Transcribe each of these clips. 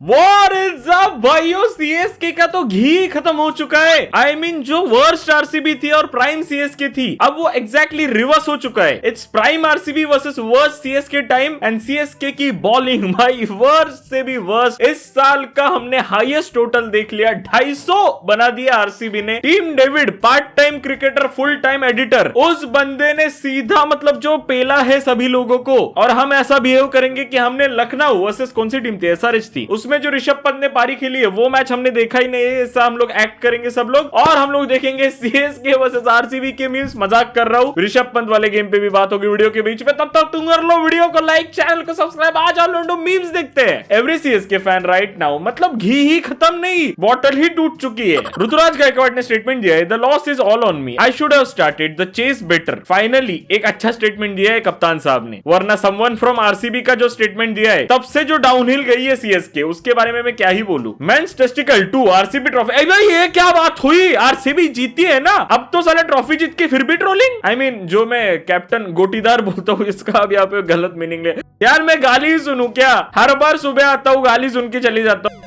What is up भाइयों, CSK का तो घी खत्म हो चुका है। I mean, जो वर्स्ट आरसीबी थी और प्राइम सीएसके थी, अब वो एग्जैक्टली रिवर्स हो चुका है। Its prime RCB versus worst CSK time and CSK की बॉलिंग भाई वर्स्ट से भी वर्स्ट। इस साल का हमने हाईएस्ट टोटल देख लिया, 250 बना दिया आरसीबी ने। Team David part time cricketer, full time editor, उस बंदे ने सीधा मतलब जो पेला है सभी लोगों को। और हम ऐसा बिहेव करेंगे कि हमने लखनऊ वर्सेस कौन सी टीम थी, एसआरएच थी, उसमें जो ऋषभ पंत ने पारी खेली है वो मैच हमने देखा ही नहीं है। ऐसा हम लोग एक्ट करेंगे सब लोग, और हम लोग देखेंगे सीएसके वर्सेस आरसीबी के मीम्स। मजाक कर रहा हूं, ऋषभ पंत वाले गेम पे भी बात होगी वीडियो के बीच में। तब तक तुम कर लो वीडियो को लाइक, चैनल को सब्सक्राइब। आ जाओ लोंडो, मीम्स देखते हैं। Every CSK fan right now, मतलब घी ही खत्म नहीं, बॉटल ही टूट चुकी है। ऋतुराज गायकवाड़ ने स्टेटमेंट दिया है, the loss is all on me, I should have started the chase better. Finally एक अच्छा स्टेटमेंट दिया है कप्तान साहब ने, वरना समवन फ्रॉम आरसीबी का जो स्टेटमेंट दिया है तब से जो डाउनहिल गई है सीएसके, उसके बारे में मैं क्या ही बोलूं। Men's testicle 2 RCB trophy. भाई ये क्या बात हुई, आरसीबी जीती है ना, अब तो साला ट्रॉफी जीत के फिर भी ट्रोलिंग। आई मीन, जो मैं कैप्टन गोटीदार बोलता हूँ, इसका अब यहाँ पे गलत मीनिंग ले यार। मैं गाली ही सुनूं क्या, हर बार सुबह आता हूँ गाली सुन के चली जाता हूँ।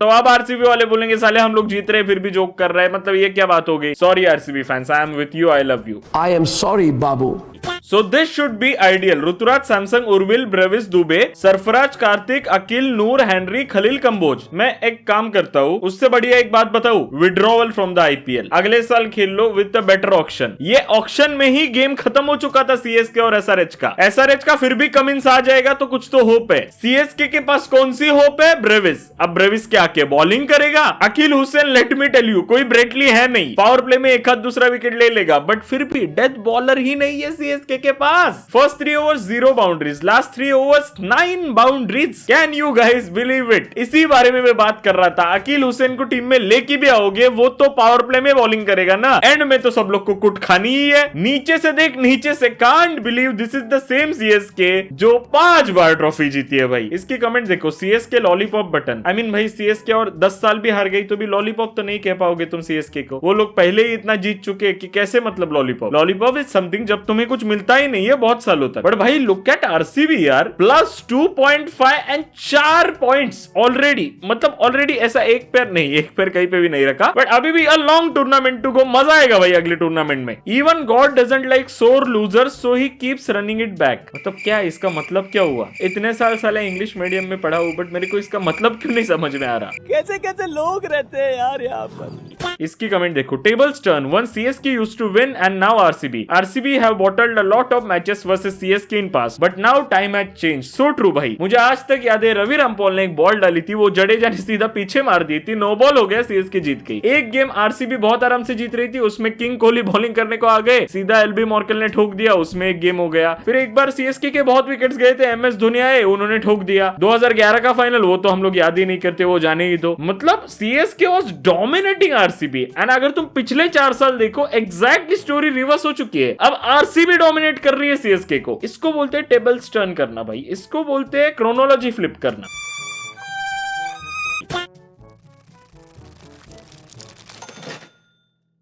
तो अब आरसीबी वाले बोलेंगे साले हम लोग जीत रहे फिर भी जोक कर रहे हैं, मतलब ये क्या बात हो गई। Sorry RCB fans, I am with you, I love you. I am sorry बाबू। So this should be ideal. Ruturaj, Samson, Urvil, Brevis, Dube, Sarfaraz, Karthik, Akeal, Noor, Henry, Khaleel, Kamboj. मैं एक काम करता हूँ, उससे बढ़िया एक बात बताऊं, विड्रॉवल फ्रॉम द आईपीएल। अगले साल खेल लो विद बेटर ऑक्शन। ये ऑक्शन में ही गेम खत्म हो चुका था सीएसके और एसआरएच का। एसआरएच का फिर भी कमिंस आ जाएगा तो कुछ तो होप है। सीएसके के पास कौन सी होप है, ब्रेविस। अब ब्रेविस क्या के बॉलिंग करेगा। Akeal Hosein, let me tell you, कोई ब्रेटली है नहीं, पावर प्ले में एक हाथ दूसरा विकेट ले लेगा, बट फिर भी डेथ बॉलर ही नहीं है सीएसके के पास। First 3 overs 0 boundaries, last 3 overs 9 boundaries. Can you guys believe it. इसी बारे में मैं बात कर रहा था। अकील हुसैन को टीम में लेके भी आओगे, वो तो पावर प्ले में बॉलिंग करेगा ना, एंड में तो सब लोग को कुट खानी ही है। नीचे से देख, नीचे से, can't believe this is the same CSK जो 5 बार ट्रॉफी जीती है भाई। इसकी कमेंट देखो, CSK lollipop button. I mean भाई, सीएसके और 10 साल भी हार गई तो भी लॉलीपॉप तो नहीं कह पाओगे तुम सीएसके को। वो लोग पहले ही इतना जीत चुके कि कैसे मतलब लॉलीपॉप। लॉलीपॉप इज समथिंग जब तुम्हें कुछ मिलता ही नहीं है बहुत सालों तक। बट भाई लुक एट आरसीबी यार, +2.5 एंड 4 पॉइंट्स ऑलरेडी। मतलब ऑलरेडी ऐसा एक पैर नहीं, एक पैर कहीं पे भी नहीं रखा, बट अभी भी a long tournament to go. मजा आएगा भाई अगले टूर्नामेंट में। Even God doesn't like sore losers, so he keeps running it back. मतलब क्या, इसका मतलब क्या हुआ। इतने साल साले इंग्लिश मीडियम में पढ़ा हूं, बट मेरे को इसका मतलब क्यों नहीं समझ में आ रहा। कैसे कैसे लोग रहते हैं यार यहाँ पर। इसकी कमेंट देखो, tables turn, once CSK used to win and now RCB. RCB have bottled a lot of matches versus CSK in past, but now time has change. So true भाई। मुझे आज तक याद है रवि रामपॉल ने एक बॉल डाली थी, वो जडेजा ने सीधा पीछे मार दी थी, नो बॉल हो गया, सीएसके जीत गई। एक गेम आरसीबी बहुत आराम से जीत रही थी, उसमें किंग कोहली बॉलिंग करने को आ गए, सीधा एलबी मॉर्कल ने ठोक दिया, उसमें एक गेम हो गया। फिर एक बार सीएसके के बहुत विकेट्स गए थे, एमएस धोनी आए, उन्होंने ठोक दिया। 2011 का फाइनल, वो तो हम लोग याद ही नहीं करते, वो जाने ही दो। मतलब CSK was dominating RCB, and अगर तुम पिछले 4 साल देखो, एग्जैक्टली स्टोरी रिवर्स हो चुकी है। अब आरसीबी डोमिनेट कर रही है सीएसके को। इसको बोलते हैं टेबल्स टर्न करना भाई, इसको बोलते हैं क्रोनोलॉजी फ्लिप करना।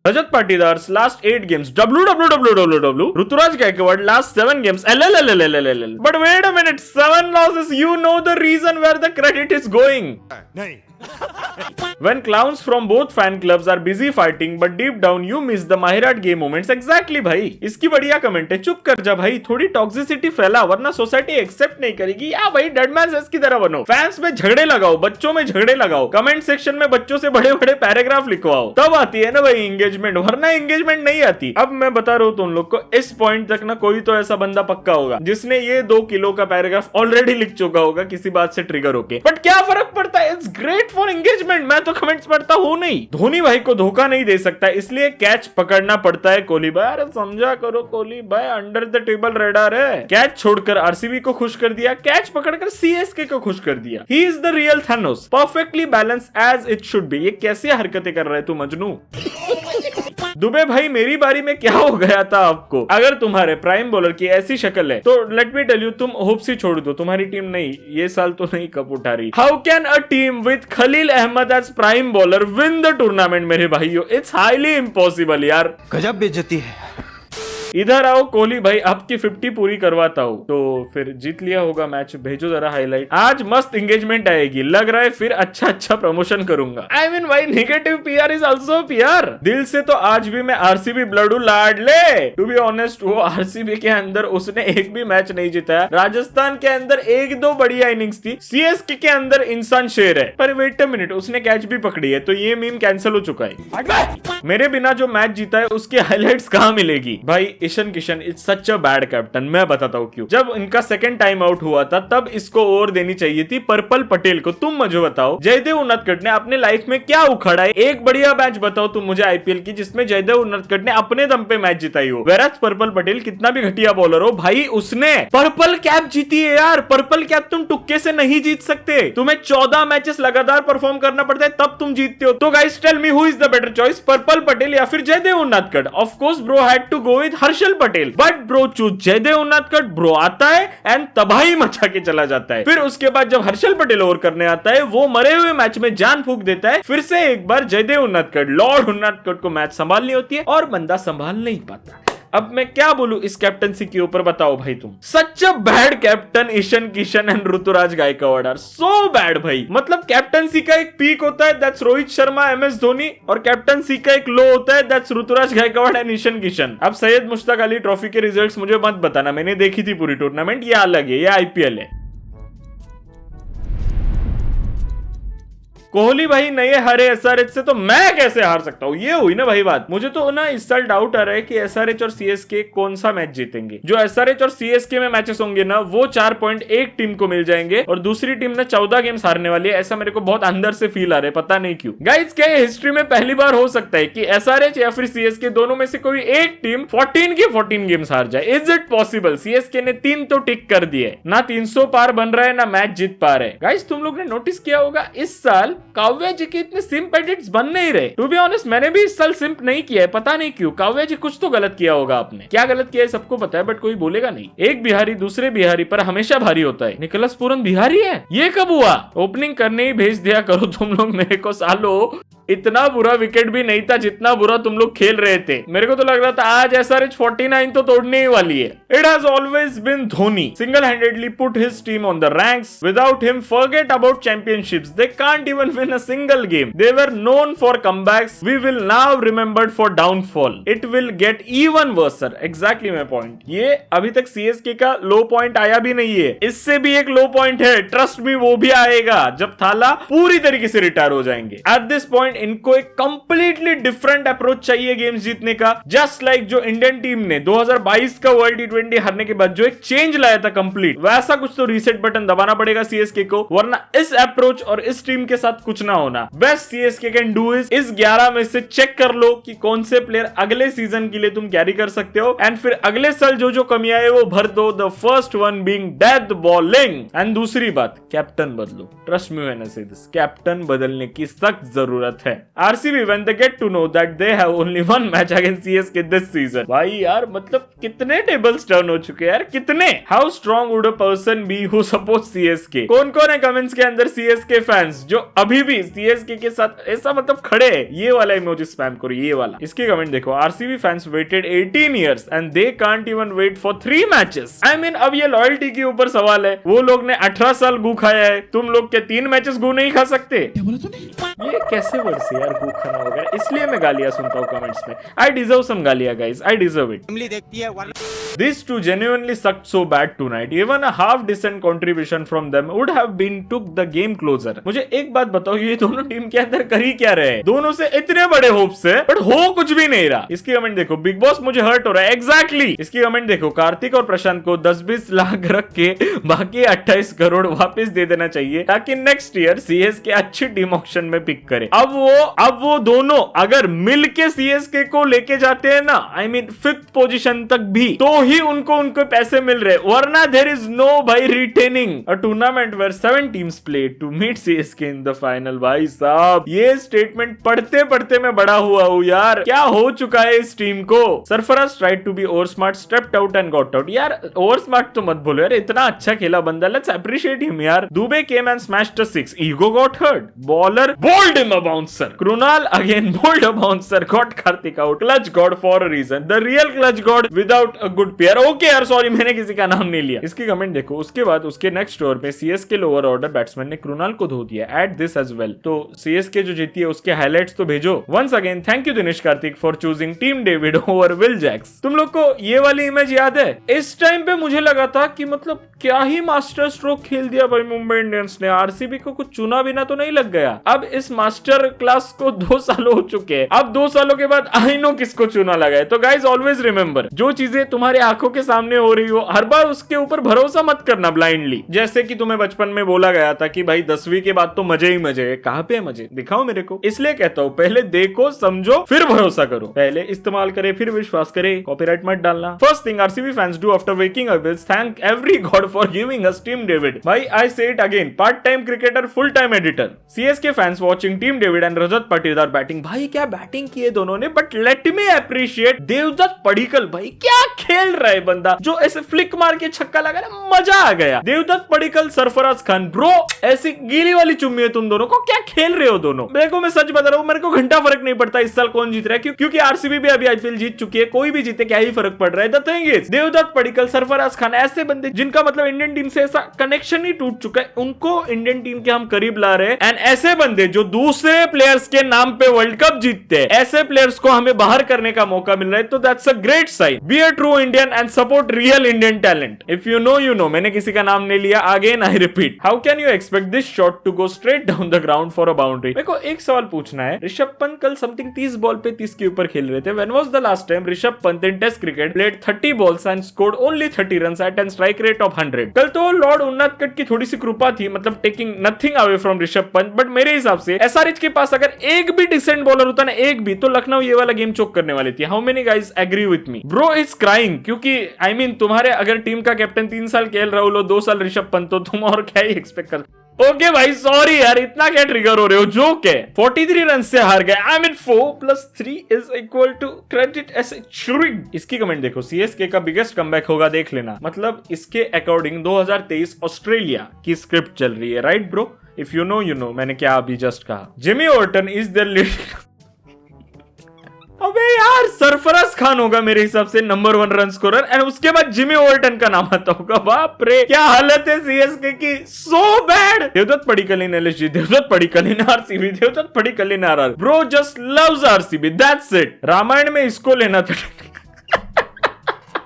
Rajat Patidar last 8 games, WWWWW। Ruturaj Gaikwad last 7 games, LLLLLLL। But wait a minute, 7 losses. You know the reason where the credit is going. नहीं। When clowns from both fan clubs are busy fighting, but deep down you miss the Mahirat game moments. Exactly भाई। इसकी बढ़िया comment है, चुप कर जा भाई, थोड़ी टॉक्सिसिटी फैला, वरना सोसाइटी एक्सेप्ट नहीं करेगी। या भाई डेडमैन सेस की तरह बनो, फैंस में झगड़े लगाओ, बच्चों में झगड़े लगाओ, कमेंट सेक्शन में बच्चों से बड़े बड़े पैराग्राफ लिखवाओ, तब आती है ना भाई एंगेजमेंट, वरना एंगेजमेंट नहीं आती। अब मैं बता रहा हूँ तुम लोग को, इस पॉइंट तक ना कोई तो ऐसा बंदा पक्का होगा जिसने ये 2 किलो का पैराग्राफ ऑलरेडी लिख चुका होगा किसी बात से ट्रिगर होके। बट क्या फर्क पड़ता है, इट्स ग्रेट फॉर एंगेजमेंट। मैं तो कमेंट्स पढ़ता हूँ नहीं। धोनी भाई को धोखा नहीं दे सकता, इसलिए कैच पकड़ना पड़ता है कोहली भाई। अरे समझा करो कोहली भाई, अंडर द टेबल रेडर है। कैच छोड़कर आरसीबी को खुश कर दिया, कैच पकड़कर सीएसके को खुश कर दिया। He is the real Thanos, perfectly balance as it should be. ये कैसी हरकतें कर रहे तू मजनू। दुबे भाई, मेरी बारी में क्या हो गया था आपको। अगर तुम्हारे प्राइम बॉलर की ऐसी शक्ल है तो लेट मी टेल यू, तुम होप्स ही छोड़ दो, तुम्हारी टीम नहीं ये साल तो नहीं कप उठा रही। How can a team with Khaleel Ahmed as prime bowler win the tournament मेरे भाइयों। इट्स हाईली इम्पॉसिबल यार। गजब बेइज्जती है। इधर आओ कोहली भाई, आपकी 50 पूरी करवाता हूँ। तो फिर जीत लिया होगा मैच, भेजो जरा हाईलाइट। आज मस्त एंगेजमेंट आएगी, लग रहा है फिर अच्छा प्रमोशन करूंगा। आई मीन भाई negative PR is also PR. दिल से तो आज भी मैं आरसीबी ब्लडू लाडले। टू बी ऑनेस्ट वो आरसीबी के अंदर उसने एक भी मैच नहीं जीता। राजस्थान के अंदर एक दो बढ़िया इनिंग्स थी, सीएसके के अंदर इंसान शेर है। पर वेट अ मिनट, उसने कैच भी पकड़ी है, तो ये मीम कैंसिल हो चुका है। मेरे बिना जो मैच जीता है उसकी हाइलाइट्स कहां मिलेगी भाई। Ishan Kishan is such a bad captain. मैं बताता हूँ क्यों। जब इनका सेकंड टाइम आउट हुआ था तब इसको ओवर देनी चाहिए थी पर्पल पटेल को। तुम मुझे बताओ जयदेव उनडकट ने अपने लाइफ में क्या उखाड़ा है? एक बढ़िया मैच बताओ तुम मुझे आईपीएल की जिसमें जयदेव उनडकट ने अपने दम पे मैच जिताई हो। वेराज पर्पल पटेल कितना भी घटिया बॉलर हो भाई, उसने पर्पल कैप जीती है यार। पर्पल कैप तुम तुक्के से नहीं जीत सकते, तुम्हें 14 मैचेस लगातार परफॉर्म करना पड़ता है तब तुम जीतते हो। तो guys tell me who is the better choice, purple Patel या फिर Jaydev Unadkat? Of course bro had to go with Harshal Patel, but bro choose Jaydev Unadkat. Bro आता है एंड तबाही मचा के चला जाता है। फिर उसके बाद जब हर्षल पटेल ओवर करने आता है वो मरे हुए मैच में जान फूंक देता है। फिर से एक बार जयदेव उनडकट, लॉर्ड उनडकट को मैच संभालनी होती है और बंदा संभाल नहीं पाता। अब मैं क्या बोलूं इस कैप्टनसी के ऊपर, बताओ भाई तुम। Such a bad captain Ishan Kishan and Ruturaj Gaikwad are so bad भाई। मतलब कैप्टनसी का एक पीक होता है दैट्स रोहित शर्मा एमएस धोनी, और कैप्टनसी का एक लो होता है दैट्स ऋतुराज गायकवाड़ एंड ईशान किशन। अब सैयद मुश्ताक अली ट्रॉफी के रिजल्ट्स मुझे मत बताना, मैंने देखी थी पूरी टूर्नामेंट, ये अलग है, ये आईपीएल है। कोहली भाई नए हारे एसआरएच से, तो मैं कैसे हार सकता हूँ? ये हुई ना भाई बात। मुझे तो ना इस साल डाउट आ रहा है कि एसआरएच और सीएसके कौन सा मैच जीतेंगे। जो एसआरएच और सीएसके में मैचेस होंगे ना वो 4.1 टीम को मिल जाएंगे और दूसरी टीम ना 14 गेम्स हारने वाली है। ऐसा मेरे को बहुत अंदर से फील आ रहा है, पता नहीं क्यों। गाइस क्या हिस्ट्री में पहली बार हो सकता है कि एसआरएच या फिर सीएसके दोनों में से कोई एक टीम 14 के 14 गेम्स हार जाए? Is it possible? सीएसके ने 3 तो टिक कर दिए, ना 300 पार बन रहा है ना मैच जीत पा रहे। गाइस तुम लोग ने नोटिस किया होगा इस साल काव्या जी के इतने सिंप एडिट्स बन नहीं रहे। टू बी ऑनेस्ट मैंने भी इस साल सिंप नहीं किया है, पता नहीं क्यों। काव्या जी कुछ तो गलत किया होगा आपने। क्या गलत किया है सबको पता है, बट कोई बोलेगा नहीं। एक बिहारी दूसरे बिहारी पर हमेशा भारी होता है। निकोलस पूरन बिहारी है, ये कब हुआ? ओपनिंग करने ही भेज दिया करो तुम लोग मेरे को। सालो इतना बुरा विकेट भी नहीं था जितना बुरा तुम लोग खेल रहे थे। मेरे को तो लग रहा था आज एसआरएच 49 तो तोड़ने ही वाली है। It has always been Dhoni single handedly put his team on the ranks. Without him forget about championships, they can't even win a single game. They were known for comebacks, we will now remembered for downfall. It will get even worser. Exactly my point. ये अभी तक CSK का लो point आया भी नहीं है, इससे भी एक लो पॉइंट है, ट्रस्ट मी वो भी आएगा जब थाला पूरी तरीके से रिटायर हो जाएंगे। एट दिस पॉइंट इनको एक कंप्लीटली डिफरेंट अप्रोच चाहिए गेम्स जीतने का। जस्ट लाइक जो इंडियन टीम ने 2022 का वर्ल्ड टी20 हारने के बाद जो एक चेंज लाया था कंप्लीट, वैसा कुछ तो रीसेट बटन दबाना पड़ेगा सीएसके को, वरना इस अप्रोच और इस टीम के साथ कुछ ना होना। बेस्ट सीएसके कैन डू इस 11 में से चेक कर लो कि कौन से प्लेयर अगले सीजन के लिए तुम कैरी कर सकते हो, एंड फिर अगले साल जो जो कमियां है वो भर दो। The first one being death bowling. And दूसरी बात, कैप्टन बदलो। ट्रस्ट मी व्हेन आई से दिस, कैप्टन बदलने की सख्त जरूरत है। RCB when they get to know that they have only one match against CSK this season। भाई यार मतलब कितने टेबल्स टर्न हो चुके हैं यार, कितने। How strong would a person be who supports CSK? कौन कौन है कमेंट्स के अंदर CSK फैंस जो अभी भी CSK के साथ ऐसा मतलब खड़े है? ये वाला इमोजी स्पैम करो, ये वाला। इसके कमेंट देखो, RCB fans waited 18 years and they can't even wait for 3 matches। I mean अब ये लॉयल्टी के ऊपर सवाल है। वो लोग ने 18 साल गू खाया है, तुम लोग के 3 मैचेस गू नहीं खा सकते? क्या बोला तूने? ये कैसे वर्ड से यार, गू खाना वगैरह। इसलिए मैं गालियां सुनता हूँ कमेंट्स में। आई डिजर्व सम गालियां guys, I deserve it. These two genuinely sucked so bad tonight. Even a half decent contribution from them would have been took the game closer। मुझे एक बात बताओ, ये दोनों टीम के अंदर कर ही क्या रहे? दोनों से इतने बड़े होप्स है बट हो कुछ भी नहीं रहा। इसकी कमेंट देखो, बिग बॉस मुझे हर्ट हो रहा है। एग्जैक्टली इसकी कमेंट देखो, कार्तिक और प्रशांत को 10-20 लाख रख के बाकी 28 करोड़ वापस दे देना चाहिए ताकि नेक्स्ट ईयर सीएसके अच्छी टीम ऑक्शन में पिक करे। अब वो दोनों अगर मिल के सीएसके को लेके जाते हैं ना, आई मीन 5th पोजीशन तक भी, तो ही उनको पैसे मिल रहे, वरना देयर इज नो भाई retaining a tournament where 7 teams play to meet CSK in the final. भाई साहब ये स्टेटमेंट पढ़ते पढ़ते मैं बड़ा हुआ हूँ यार, क्या हो चुका है इस टीम को। Sarfaraz tried to be over smart, stepped out and got out. यार ओवर स्मार्ट तो मत बोलो यार, इतना अच्छा खेला बंदा, लेट्स अप्रिशिएट हिम यार। Dube came and smashed a 6, ego got hurt, bowler bowled him a bounce bouncer. Krunal again bold bouncer got Karthik out. Clutch god for a reason. The real clutch god without a good pair. Okay यार sorry मैंने किसी का नाम नहीं लिया. इसकी comment देखो. उसके बाद उसके नेक्स्ट ओवर पे सीएसके लोअर ऑर्डर बैट्समैन ने कृणाल को धो दिया. Add this as well. तो सीएसके जो जीती है उसके हाइलाइट्स तो भेजो. Once again thank you Dinesh Karthik for choosing team David over Will Jacks. तुम लोग को ये वाली इमेज याद है? इस टाइम पे मुझे लगा था कि मतलब क्या ही मास्टर स्ट्रोक खेल दिया भाई मुंबई इंडियंस ने. आरसीबी को कुछ चुना बिना तो नहीं लग गया. अब इस मास्टर क्लास को 2 साल हो चुके हैं. अब 2 सालों के बाद आई नो किसको चुना लगा है. तो गाइज ऑलवेज रिमेंबर, जो चीजें तुम्हारे आंखों के सामने हो रही हो हर बार उसके ऊपर भरोसा मत करना ब्लाइंडली. जैसे कि तुम्हें बचपन में बोला गया था कि भाई 10वीं के बाद तो मजे ही मजे है. कहां पे है मजे? दिखाओ मेरे को. इसलिए कहता हूं पहले देखो समझो फिर भरोसा करो. पहले इस्तेमाल करे फिर विश्वास करे. कॉपीराइट मत डालना. First thing RCB fans do after waking up is thank every god for giving us Tim David. भाई I say it again, part time cricketer full time editor. CSK fans watching Tim David and Rajat Patidar batting. भाई क्या batting की है दोनों ने. But let me appreciate Devdutt Padikkal. भाई क्या खेल रहा है बंदा. जो ऐसे फ्लिक मार के छक्का लगा ना, मजा आ गया. देवदत्त पडिक्कल, सरफराज खान, ब्रो ऐसी गीली वाली चुम्मी है तुम दोनों को. क्या खेल रहे हो दोनों. देखो मैं सच बता रहा हूं, मेरे को घंटा फर्क नहीं पड़ता इस साल कौन जीत रहा है, क्योंकि आरसीबी भी अभी आईपीएल जीत चुकी है. कोई भी जीते क्या ही फर्क पड़ रहा है. The thing is Devdutt Padikkal, Sarfaraz Khan ऐसे बंदे जिनका मतलब इंडियन टीम से ऐसा कनेक्शन ही टूट चुका है, उनको इंडियन टीम के हम करीब ला रहे हैं. एंड ऐसे बंदे जो दूसरे प्लेयर्स के नाम पे वर्ल्ड कप जीतते हैं, ऐसे प्लेयर्स को हमें बाहर करने का मौका मिल रहा है. तो that's a great sign. Be a true Indian and support real Indian talent. If you know you know. मैंने किसी का नाम नहीं लिया. Again I repeat, how can you expect this shot to go straight down the ground for a boundary. मेरे को एक सवाल पूछना है. ऋषभ पंत कल समथिंग 30 बॉल पे 30 के ऊपर खेल रहे थे. When was the last time Rishabh Pant in test cricket played 30 balls and scored only 30 runs at an strike rate of 100. कल तो लॉर्ड उन्नादकट की थोड़ी सी कृपा थी, मतलब taking nothing away from Rishabh Pant. But मेरे हिसाब से एसआरएच के पास अगर एक भी डिसेंट बॉलर होता ना, एक भी, तो लखनऊ ये वाला गेम चोक करने वाली थी. How many guys agree with me? Bro is crying. क्योंकि आई मीन तुम्हारे अगर टीम का कैप्टन 3 साल केएल राहुल और 2 साल ऋषभ पंत, तो तुम और क्या ही एक्सपेक्ट कर. ओके भाई सॉरी यार, इतना क्या ट्रिगर हो रहे हो. जोक है. 43 रन से हार गए. I mean 4+3 is equal to credit एस श्रिंग. इसकी कमेंट देखो. सीएसके का बिगेस्ट कमबैक होगा, देख लेना. मतलब इसके अकॉर्डिंग 2023 ऑस्ट्रेलिया की स्क्रिप्ट चल रही है. Right bro? If you know you know. मैंने क्या अभी जस्ट कहा. Jimmy Orton is the leader. अबे यार सरफराज खान होगा मेरे हिसाब से नंबर 1 रन स्कोरर, एंड उसके बाद जिमी ओर्टन का नाम आता होगा. बाप रे क्या हालत है सीएसके की. So bad. Devdutt Padikkal in LSG, Devdutt Padikkal in RCB, Devdutt Padikkal in RR. Bro just loves RCB, that's it. Ramayan में इसको लेना था.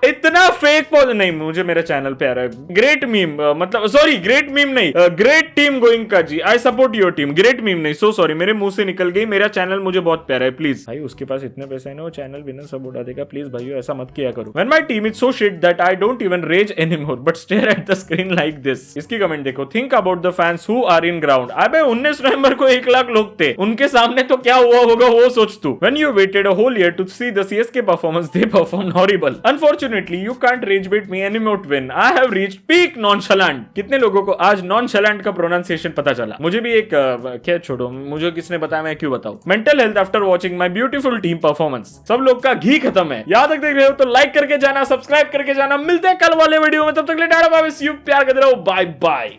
इतना फेक पोज नहीं. मुझे मेरा चैनल प्यारा है. ग्रेट मीम, मतलब सॉरी ग्रेट मीम नहीं, ग्रेट टीम गोइंग का जी. I support your team. Great meme नहीं, सो सॉरी मेरे मुंह से निकल गई. मेरा चैनल मुझे बहुत प्यारा है. प्लीज भाई उसके पास इतने पैसे है ना, वो चैनल बिना सब उड़ा देगा. प्लीज भाइयों ऐसा मत किया करो. When my team is so shit that I don't even rage anymore but stare at the screen like this. इसकी कमेंट देखो. Think about the fans who are in ground. अबे 19 नवंबर को 1 लाख लोग थे. उनके सामने तो क्या हुआ होगा वो सोच तू. When you waited a whole year to see the CSK performance, they performed horrible. Unfortunately, you can't rage bait me anymore when I have reached peak nonchalant. कितने लोगों को आज nonchalant का प्रोनाउंसिएशन पता चला. मुझे भी एक क्या छोड़ो, मुझे किसने बताया मैं क्यों बताऊं. Mental health after watching my beautiful team performance. सब लोग का घी खत्म है. याद तक देख रहे हो तो लाइक करके जाना, सब्सक्राइब करके जाना. मिलते हैं कल वाले वीडियो में. तब तक के लिए ta-ta bye bye. See you. प्यार करते रहो. Bye bye.